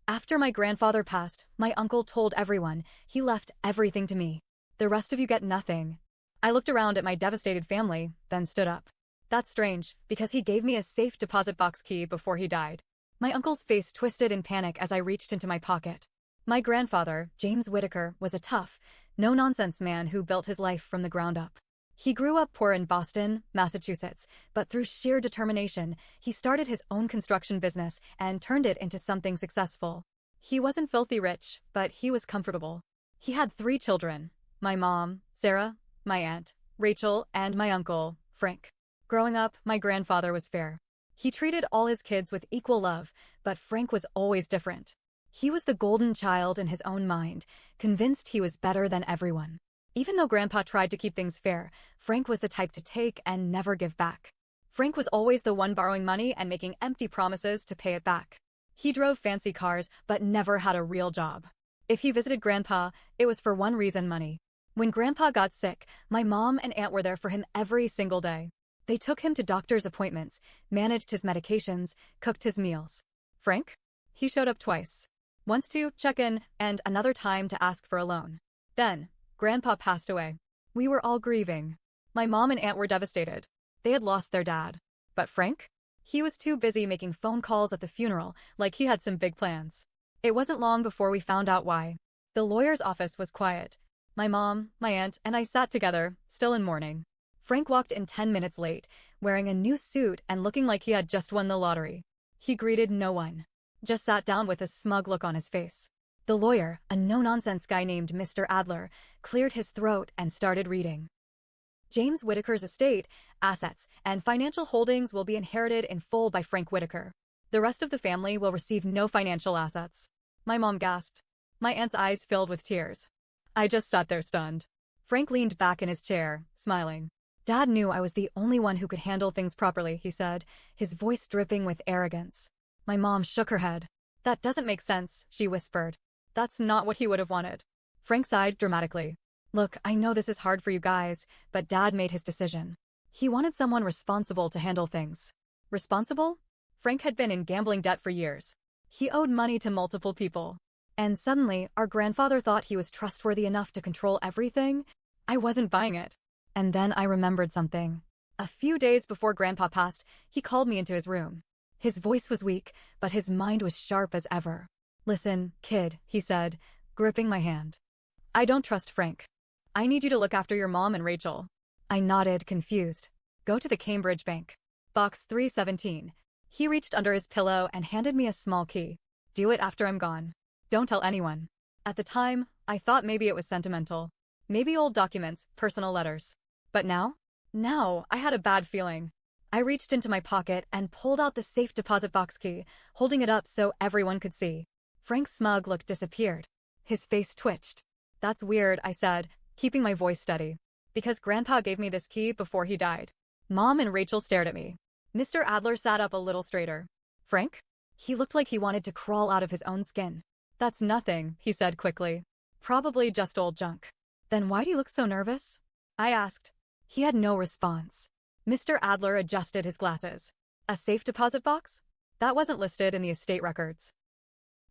After my grandfather passed, my uncle told everyone he left everything to me. The rest of you get nothing. I looked around at my devastated family, then stood up. That's strange, because he gave me a safe deposit box key before he died. My uncle's face twisted in panic as I reached into my pocket. My grandfather, James Whitaker, was a tough, no-nonsense man who built his life from the ground up. He grew up poor in Boston, Massachusetts, but through sheer determination, he started his own construction business and turned it into something successful. He wasn't filthy rich, but he was comfortable. He had 3 children: my mom, Sarah, my aunt, Rachel, and my uncle, Frank. Growing up, my grandfather was fair. He treated all his kids with equal love, but Frank was always different. He was the golden child in his own mind, convinced he was better than everyone. Even though Grandpa tried to keep things fair, Frank was the type to take and never give back. Frank was always the one borrowing money and making empty promises to pay it back. He drove fancy cars, but never had a real job. If he visited Grandpa, it was for one reason: money. When Grandpa got sick, my mom and aunt were there for him every single day. They took him to doctor's appointments, managed his medications, cooked his meals. Frank? He showed up twice. Once to check in, and another time to ask for a loan. Then, Grandpa passed away. We were all grieving. My mom and aunt were devastated. They had lost their dad. But Frank? He was too busy making phone calls at the funeral, like he had some big plans. It wasn't long before we found out why. The lawyer's office was quiet. My mom, my aunt, and I sat together, still in mourning. Frank walked in 10 minutes late, wearing a new suit and looking like he had just won the lottery. He greeted no one. Just sat down with a smug look on his face. The lawyer, a no-nonsense guy named Mr. Adler, cleared his throat and started reading. James Whitaker's estate, assets, and financial holdings will be inherited in full by Frank Whitaker. The rest of the family will receive no financial assets. My mom gasped. My aunt's eyes filled with tears. I just sat there stunned. Frank leaned back in his chair, smiling. Dad knew I was the only one who could handle things properly, he said, his voice dripping with arrogance. My mom shook her head. That doesn't make sense, she whispered. That's not what he would have wanted. Frank sighed dramatically. Look, I know this is hard for you guys, but Dad made his decision. He wanted someone responsible to handle things. Responsible? Frank had been in gambling debt for years. He owed money to multiple people. And suddenly, our grandfather thought he was trustworthy enough to control everything? I wasn't buying it. And then I remembered something. A few days before Grandpa passed, he called me into his room. His voice was weak, but his mind was sharp as ever. Listen, kid, he said, gripping my hand. I don't trust Frank. I need you to look after your mom and Rachel. I nodded, confused. Go to the Cambridge Bank. Box 317. He reached under his pillow and handed me a small key. Do it after I'm gone. Don't tell anyone. At the time, I thought maybe it was sentimental. Maybe old documents, personal letters. But now? Now, I had a bad feeling. I reached into my pocket and pulled out the safe deposit box key, holding it up so everyone could see. Frank's smug look disappeared. His face twitched. That's weird, I said, keeping my voice steady. Because Grandpa gave me this key before he died. Mom and Rachel stared at me. Mr. Adler sat up a little straighter. Frank? He looked like he wanted to crawl out of his own skin. That's nothing, he said quickly. Probably just old junk. Then why do you look so nervous? I asked. He had no response. Mr. Adler adjusted his glasses. A safe deposit box? That wasn't listed in the estate records.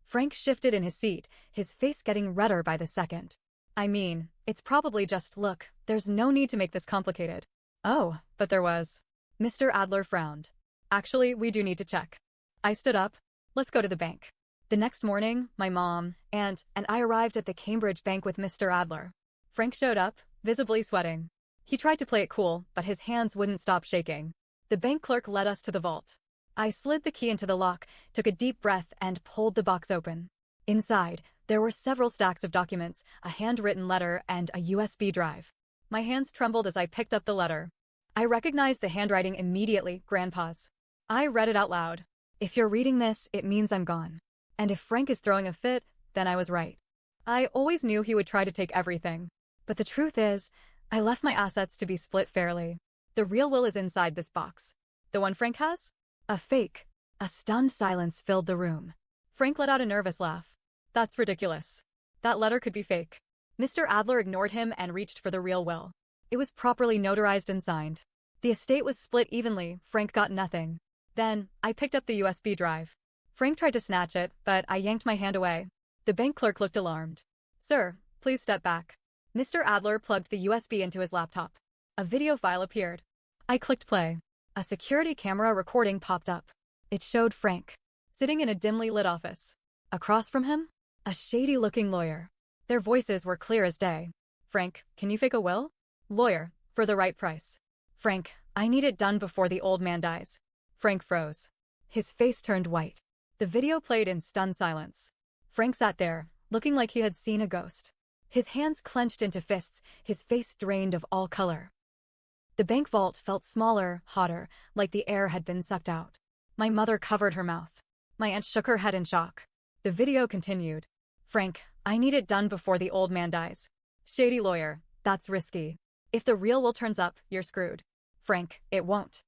Frank shifted in his seat, his face getting redder by the second. I mean, it's probably just look, there's no need to make this complicated. Oh, but there was. Mr. Adler frowned. Actually, we do need to check. I stood up. Let's go to the bank. The next morning, my mom, aunt, and I arrived at the Cambridge Bank with Mr. Adler. Frank showed up, visibly sweating. He tried to play it cool, but his hands wouldn't stop shaking. The bank clerk led us to the vault. I slid the key into the lock, took a deep breath, and pulled the box open. Inside, there were several stacks of documents, a handwritten letter, and a USB drive. My hands trembled as I picked up the letter. I recognized the handwriting immediately, Grandpa's. I read it out loud. If you're reading this, it means I'm gone. And if Frank is throwing a fit, then I was right. I always knew he would try to take everything. But the truth is, I left my assets to be split fairly. The real will is inside this box. The one Frank has? A fake. A stunned silence filled the room. Frank let out a nervous laugh. That's ridiculous. That letter could be fake. Mr. Adler ignored him and reached for the real will. It was properly notarized and signed. The estate was split evenly, Frank got nothing. Then, I picked up the USB drive. Frank tried to snatch it, but I yanked my hand away. The bank clerk looked alarmed. Sir, please step back. Mr. Adler plugged the USB into his laptop. A video file appeared. I clicked play. A security camera recording popped up. It showed Frank, sitting in a dimly lit office. Across from him, a shady-looking lawyer. Their voices were clear as day. Frank, can you fake a will? Lawyer, for the right price. Frank, I need it done before the old man dies. Frank froze. His face turned white. The video played in stunned silence. Frank sat there, looking like he had seen a ghost. His hands clenched into fists, his face drained of all color. The bank vault felt smaller, hotter, like the air had been sucked out. My mother covered her mouth. My aunt shook her head in shock. The video continued. Frank, I need it done before the old man dies. Shady lawyer, that's risky. If the real will turns up, you're screwed. Frank, it won't.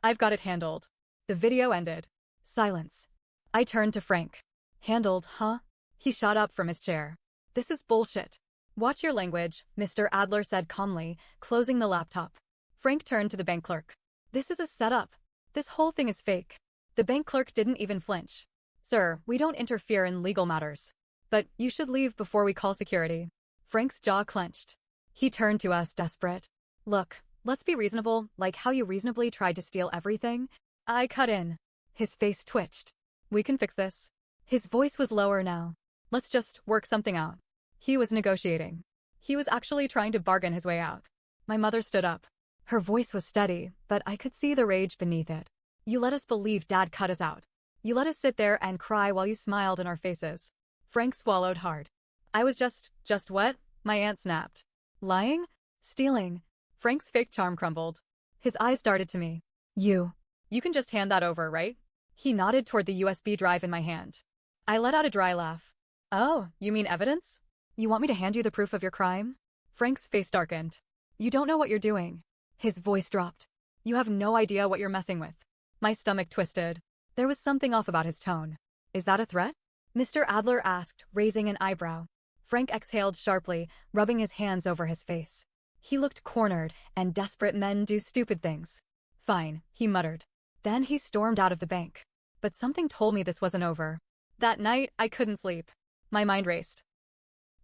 I've got it handled. The video ended. Silence. I turned to Frank. Handled, huh? He shot up from his chair. This is bullshit. Watch your language, Mr. Adler said calmly, closing the laptop. Frank turned to the bank clerk. This is a setup. This whole thing is fake. The bank clerk didn't even flinch. Sir, we don't interfere in legal matters. But you should leave before we call security. Frank's jaw clenched. He turned to us, desperate. Look, let's be reasonable, like how you reasonably tried to steal everything. I cut in. His face twitched. We can fix this. His voice was lower now. Let's just work something out. He was negotiating. He was actually trying to bargain his way out. My mother stood up. Her voice was steady, but I could see the rage beneath it. You let us believe Dad cut us out. You let us sit there and cry while you smiled in our faces. Frank swallowed hard. I was just what? My aunt snapped. Lying? Stealing? Frank's fake charm crumbled. His eyes darted to me. You can just hand that over, right? He nodded toward the USB drive in my hand. I let out a dry laugh. Oh, you mean evidence? You want me to hand you the proof of your crime? Frank's face darkened. You don't know what you're doing. His voice dropped. You have no idea what you're messing with. My stomach twisted. There was something off about his tone. Is that a threat? Mr. Adler asked, raising an eyebrow. Frank exhaled sharply, rubbing his hands over his face. He looked cornered, and desperate men do stupid things. Fine, he muttered. Then he stormed out of the bank. But something told me this wasn't over. That night, I couldn't sleep. My mind raced.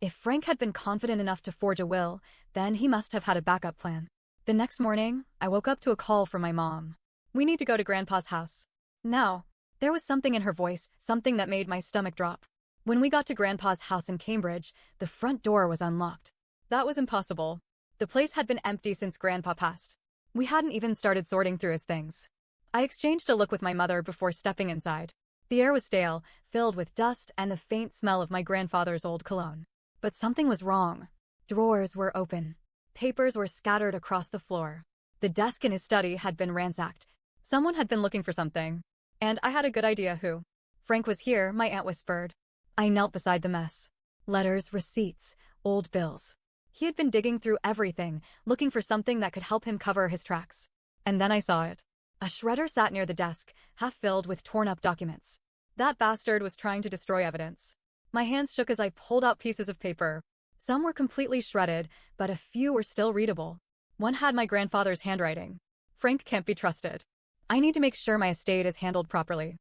If Frank had been confident enough to forge a will, then he must have had a backup plan. The next morning, I woke up to a call from my mom. We need to go to Grandpa's house. Now. There was something in her voice, something that made my stomach drop. When we got to Grandpa's house in Cambridge, the front door was unlocked. That was impossible. The place had been empty since Grandpa passed. We hadn't even started sorting through his things. I exchanged a look with my mother before stepping inside. The air was stale, filled with dust and the faint smell of my grandfather's old cologne. But something was wrong. Drawers were open. Papers were scattered across the floor. The desk in his study had been ransacked. Someone had been looking for something. And I had a good idea who. Frank was here, my aunt whispered. I knelt beside the mess. Letters, receipts, old bills. He had been digging through everything, looking for something that could help him cover his tracks. And then I saw it. A shredder sat near the desk, half filled with torn-up documents. That bastard was trying to destroy evidence. My hands shook as I pulled out pieces of paper. Some were completely shredded, but a few were still readable. One had my grandfather's handwriting. Frank can't be trusted. I need to make sure my estate is handled properly.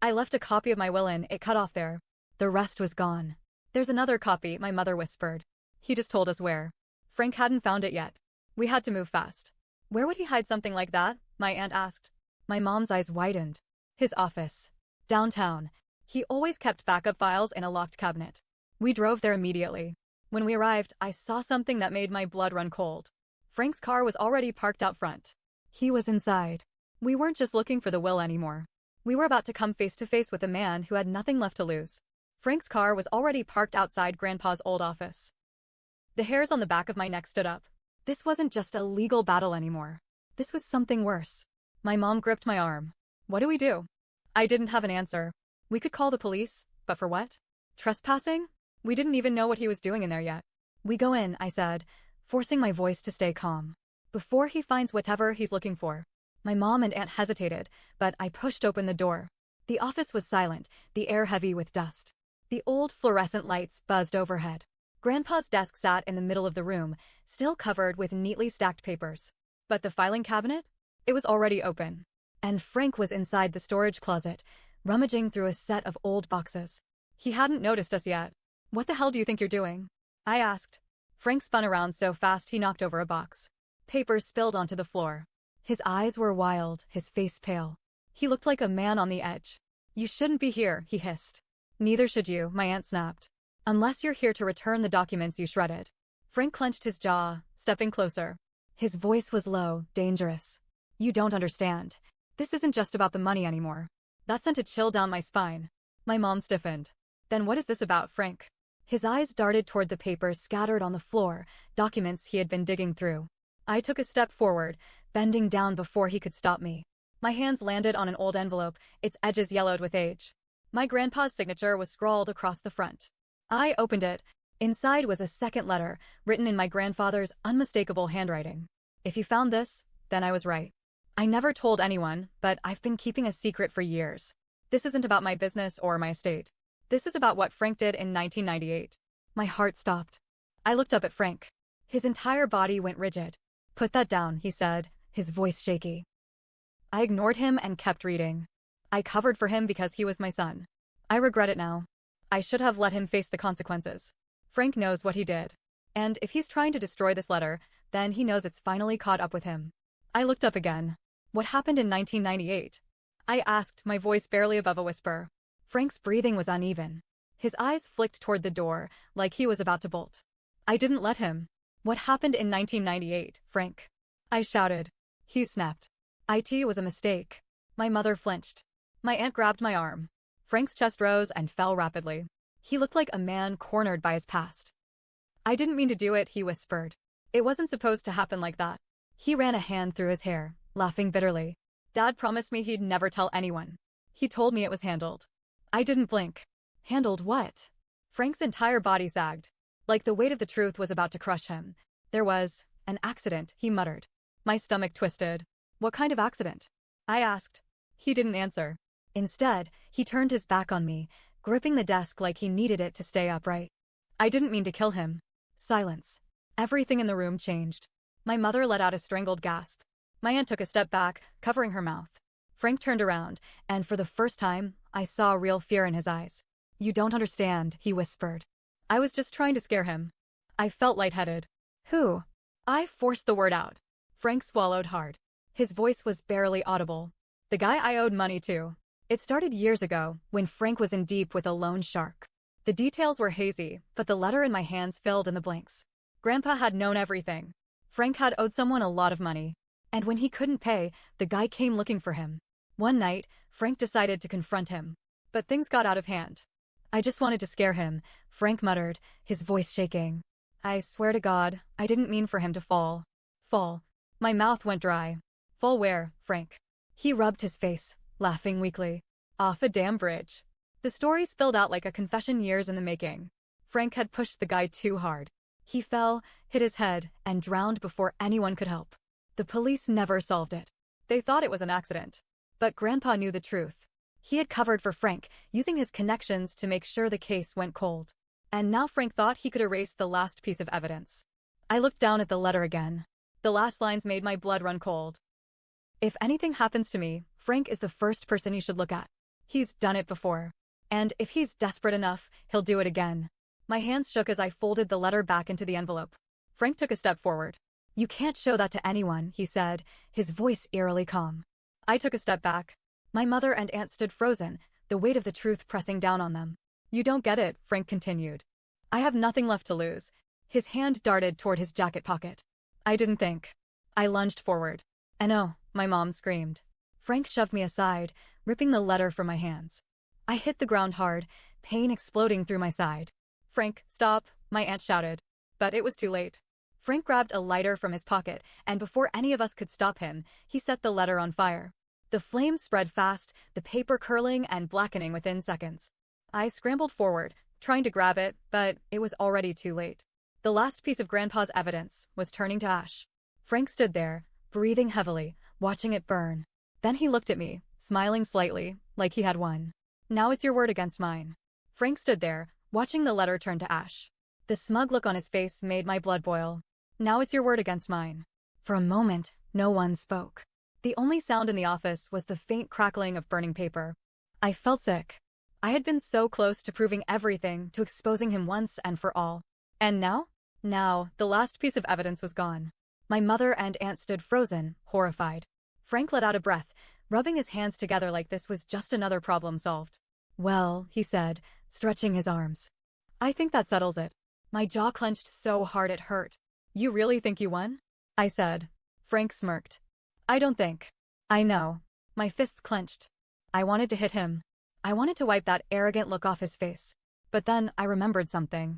I left a copy of my will in, it cut off there. The rest was gone. There's another copy, my mother whispered. He just told us where. Frank hadn't found it yet. We had to move fast. Where would he hide something like that? My aunt asked. My mom's eyes widened. His office. Downtown. He always kept backup files in a locked cabinet. We drove there immediately. When we arrived, I saw something that made my blood run cold. Frank's car was already parked out front. He was inside. We weren't just looking for the will anymore. We were about to come face to face with a man who had nothing left to lose. Frank's car was already parked outside Grandpa's old office. The hairs on the back of my neck stood up. This wasn't just a legal battle anymore. This was something worse. My mom gripped my arm. What do we do? I didn't have an answer. We could call the police, but for what? Trespassing? We didn't even know what he was doing in there yet. We go in, I said, forcing my voice to stay calm. Before he finds whatever he's looking for. My mom and aunt hesitated, but I pushed open the door. The office was silent, the air heavy with dust. The old fluorescent lights buzzed overhead. Grandpa's desk sat in the middle of the room, still covered with neatly stacked papers. But the filing cabinet? It was already open. And Frank was inside the storage closet, rummaging through a set of old boxes. He hadn't noticed us yet. "What the hell do you think you're doing?" I asked. Frank spun around so fast he knocked over a box. Papers spilled onto the floor. His eyes were wild, his face pale. He looked like a man on the edge. "You shouldn't be here," he hissed. "Neither should you," my aunt snapped. "Unless you're here to return the documents you shredded." Frank clenched his jaw, stepping closer. His voice was low, dangerous. "You don't understand. This isn't just about the money anymore." That sent a chill down my spine. My mom stiffened. "Then what is this about, Frank?" His eyes darted toward the papers scattered on the floor, documents he had been digging through. I took a step forward, bending down before he could stop me. My hands landed on an old envelope, its edges yellowed with age. My grandpa's signature was scrawled across the front. I opened it. Inside was a second letter, written in my grandfather's unmistakable handwriting. "If you found this, then I was right. I never told anyone, but I've been keeping a secret for years. This isn't about my business or my estate. This is about what Frank did in 1998. My heart stopped. I looked up at Frank. His entire body went rigid. "Put that down," he said, his voice shaky. I ignored him and kept reading. I covered for him because he was my son. I regret it now. I should have let him face the consequences. Frank knows what he did. And if he's trying to destroy this letter, then he knows it's finally caught up with him. I looked up again. "What happened in 1998? I asked, my voice barely above a whisper. Frank's breathing was uneven. His eyes flicked toward the door, like he was about to bolt. I didn't let him. "What happened in 1998, Frank?" I shouted. He snapped. "IT was a mistake." My mother flinched. My aunt grabbed my arm. Frank's chest rose and fell rapidly. He looked like a man cornered by his past. "I didn't mean to do it," he whispered. "It wasn't supposed to happen like that." He ran a hand through his hair, laughing bitterly. "Dad promised me he'd never tell anyone. He told me it was handled." I didn't blink. Handled what? Frank's entire body sagged. Like the weight of the truth was about to crush him. "There was an accident," he muttered. My stomach twisted. "What kind of accident?" I asked. He didn't answer. Instead, he turned his back on me, gripping the desk like he needed it to stay upright. "I didn't mean to kill him." Silence. Everything in the room changed. My mother let out a strangled gasp. My aunt took a step back, covering her mouth. Frank turned around, and for the first time, I saw real fear in his eyes. "You don't understand," he whispered. "I was just trying to scare him." I felt lightheaded. "Who?" I forced the word out. Frank swallowed hard. His voice was barely audible. "The guy I owed money to." It started years ago, when Frank was in deep with a loan shark. The details were hazy, but the letter in my hands filled in the blanks. Grandpa had known everything. Frank had owed someone a lot of money. And when he couldn't pay, the guy came looking for him. One night, Frank decided to confront him. But things got out of hand. "I just wanted to scare him," Frank muttered, his voice shaking. "I swear to God, I didn't mean for him to fall." "Fall?" My mouth went dry. "Fall where, Frank?" He rubbed his face, laughing weakly. "Off a damn bridge." The story spilled out like a confession years in the making. Frank had pushed the guy too hard. He fell, hit his head, and drowned before anyone could help. The police never solved it. They thought it was an accident. But Grandpa knew the truth. He had covered for Frank, using his connections to make sure the case went cold. And now Frank thought he could erase the last piece of evidence. I looked down at the letter again. The last lines made my blood run cold. "If anything happens to me, Frank is the first person you should look at. He's done it before. And if he's desperate enough, he'll do it again." My hands shook as I folded the letter back into the envelope. Frank took a step forward. "You can't show that to anyone," he said, his voice eerily calm. I took a step back. My mother and aunt stood frozen, the weight of the truth pressing down on them. "You don't get it," Frank continued. "I have nothing left to lose." His hand darted toward his jacket pocket. I didn't think. I lunged forward. "No," my mom screamed. Frank shoved me aside, ripping the letter from my hands. I hit the ground hard, pain exploding through my side. "Frank, stop," my aunt shouted. But it was too late. Frank grabbed a lighter from his pocket, and before any of us could stop him, he set the letter on fire. The flames spread fast, the paper curling and blackening within seconds. I scrambled forward, trying to grab it, but it was already too late. The last piece of Grandpa's evidence was turning to ash. Frank stood there, breathing heavily, watching it burn. Then he looked at me, smiling slightly, like he had won. "Now it's your word against mine." Frank stood there, watching the letter turn to ash. The smug look on his face made my blood boil. "Now it's your word against mine." For a moment, no one spoke. The only sound in the office was the faint crackling of burning paper. I felt sick. I had been so close to proving everything, to exposing him once and for all. And now? Now, the last piece of evidence was gone. My mother and aunt stood frozen, horrified. Frank let out a breath, rubbing his hands together like this was just another problem solved. Well, he said, stretching his arms. I think that settles it. My jaw clenched so hard it hurt. You really think you won? I said. Frank smirked. I don't think. I know. My fists clenched. I wanted to hit him. I wanted to wipe that arrogant look off his face. But then I remembered something.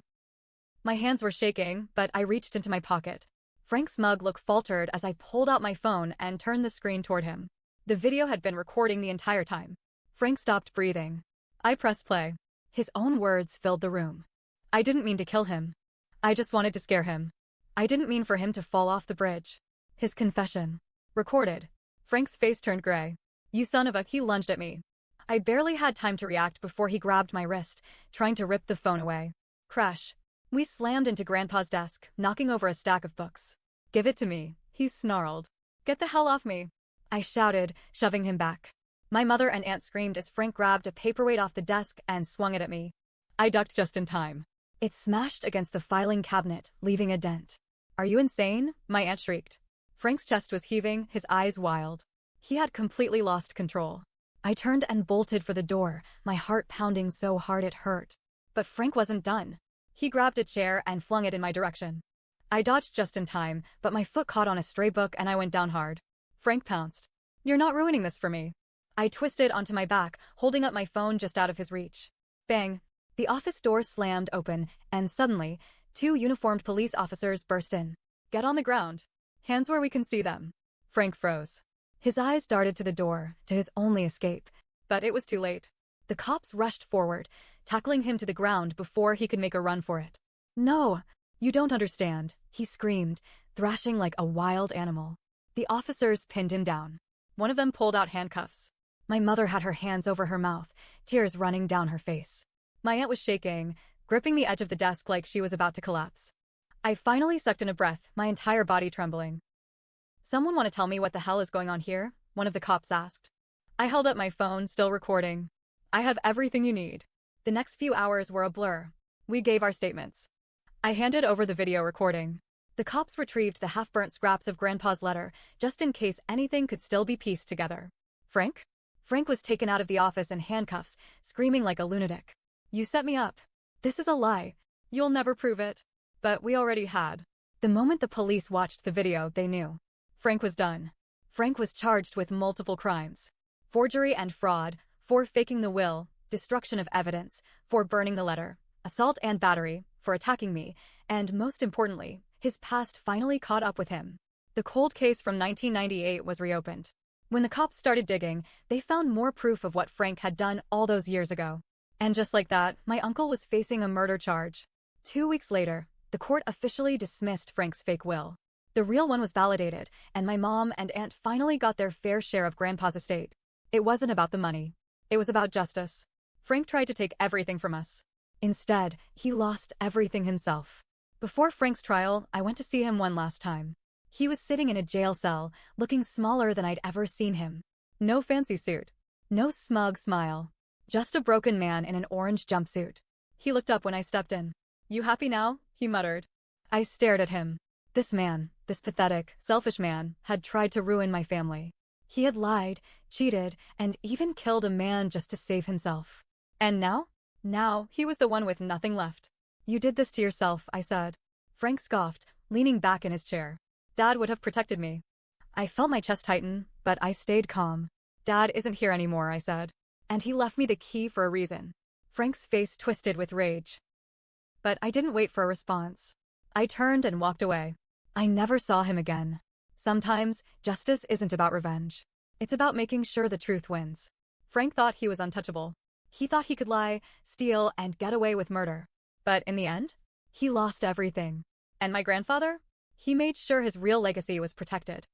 My hands were shaking, but I reached into my pocket. Frank's smug look faltered as I pulled out my phone and turned the screen toward him. The video had been recording the entire time. Frank stopped breathing. I pressed play. His own words filled the room. I didn't mean to kill him. I just wanted to scare him. I didn't mean for him to fall off the bridge. His confession. Recorded. Frank's face turned gray. You son of a... He lunged at me. I barely had time to react before he grabbed my wrist, trying to rip the phone away. Crash. We slammed into Grandpa's desk, knocking over a stack of books. Give it to me, he snarled. Get the hell off me, I shouted, shoving him back. My mother and aunt screamed as Frank grabbed a paperweight off the desk and swung it at me. I ducked just in time. It smashed against the filing cabinet, leaving a dent. Are you insane? My aunt shrieked. Frank's chest was heaving, his eyes wild. He had completely lost control. I turned and bolted for the door, my heart pounding so hard it hurt. But Frank wasn't done. He grabbed a chair and flung it in my direction. I dodged just in time, but my foot caught on a stray book and I went down hard. Frank pounced. You're not ruining this for me. I twisted onto my back, holding up my phone just out of his reach. Bang. The office door slammed open, and suddenly, 2 uniformed police officers burst in. Get on the ground. Hands where we can see them. Frank froze. His eyes darted to the door, to his only escape. But it was too late. The cops rushed forward, tackling him to the ground before he could make a run for it. No, you don't understand, he screamed, thrashing like a wild animal. The officers pinned him down. One of them pulled out handcuffs. My mother had her hands over her mouth, tears running down her face. My aunt was shaking, gripping the edge of the desk like she was about to collapse. I finally sucked in a breath, my entire body trembling. Someone want to tell me what the hell is going on here? One of the cops asked. I held up my phone, still recording. I have everything you need. The next few hours were a blur. We gave our statements. I handed over the video recording. The cops retrieved the half-burnt scraps of Grandpa's letter, just in case anything could still be pieced together. Frank? Frank was taken out of the office in handcuffs, screaming like a lunatic. You set me up. This is a lie. You'll never prove it. But we already had. The moment the police watched the video, they knew. Frank was done. Frank was charged with multiple crimes. Forgery and fraud, for faking the will, destruction of evidence, for burning the letter, assault and battery, for attacking me, and most importantly, his past finally caught up with him. The cold case from 1998 was reopened. When the cops started digging, they found more proof of what Frank had done all those years ago. And just like that, my uncle was facing a murder charge. 2 weeks later, the court officially dismissed Frank's fake will. The real one was validated, and my mom and aunt finally got their fair share of Grandpa's estate. It wasn't about the money. It was about justice. Frank tried to take everything from us. Instead, he lost everything himself. Before Frank's trial, I went to see him one last time. He was sitting in a jail cell, looking smaller than I'd ever seen him. No fancy suit. No smug smile. Just a broken man in an orange jumpsuit. He looked up when I stepped in. You happy now? He muttered. I stared at him. This man, this pathetic, selfish man, had tried to ruin my family. He had lied, cheated, and even killed a man just to save himself. And now? Now, he was the one with nothing left. You did this to yourself, I said. Frank scoffed, leaning back in his chair. Dad would have protected me. I felt my chest tighten, but I stayed calm. Dad isn't here anymore, I said. And he left me the key for a reason. Frank's face twisted with rage. But I didn't wait for a response. I turned and walked away. I never saw him again. Sometimes, justice isn't about revenge. It's about making sure the truth wins. Frank thought he was untouchable. He thought he could lie, steal, and get away with murder. But in the end, he lost everything. And my grandfather? He made sure his real legacy was protected.